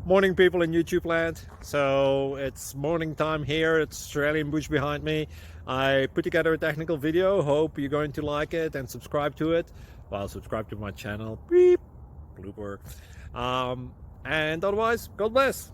Morning, people in YouTube land. So it's morning time here. It's Australian bush behind me. I put together a technical video. Hope you're going to like it and subscribe to it. Well, subscribe to my channel. Beep. Blooper. And otherwise, God bless.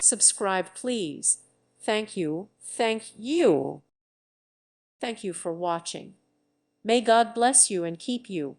Subscribe, please. Thank you. Thank you. Thank you for watching. May God bless you and keep you.